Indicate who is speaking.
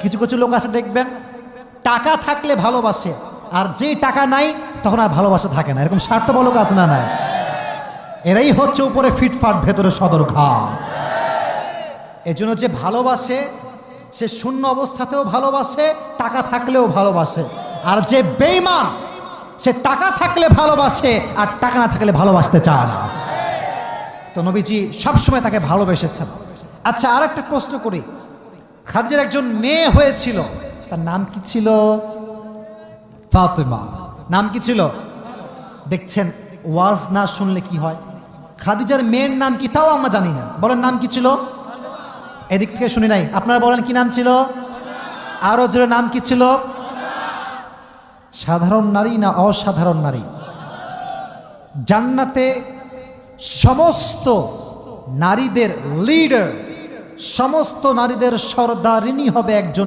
Speaker 1: কিছু কিছু লোক আছে দেখবেন টাকা থাকলে ভালোবাসে, আর যেই টাকা নাই তখন আর ভালোবাসা থাকে না। এরকম স্বার্থপর লোক আছে না? নাই? এরাই হচ্ছে উপরে ফিটফাট ভেতরে সদরঘাট। এজন্য যে ভালোবাসে সে শূন্য অবস্থাতেও ভালোবাসে, টাকা থাকলেও ভালোবাসে। আর যে বেঈমান সে টাকা থাকলে ভালোবাসে আর টাকা না থাকলে ভালোবাসতে চায় না। তো নবীজি সবসময় তাকে ভালোবেসেছেন। আচ্ছা, আর একটা প্রশ্ন করি, খাদিজার একজন মেয়ে হয়েছিল, তার নাম কি ছিল? ফাতেমা। নাম কি ছিল? দেখছেন, ওয়াজ না শুনলে কি হয়। খাদিজার মেয়ের নাম কি তাও আমরা জানি না, বলেন নাম কি ছিল? এদিক থেকে শুনি নাই, আপনারা বলেন কি নাম ছিল? আরো জোরে নাম কি ছিল? সাধারণ নারী না অসাধারণ নারী? জান্নাতে সমস্ত নারীদের লিডার, সমস্ত নারীদের সর্দারিনী হবে একজন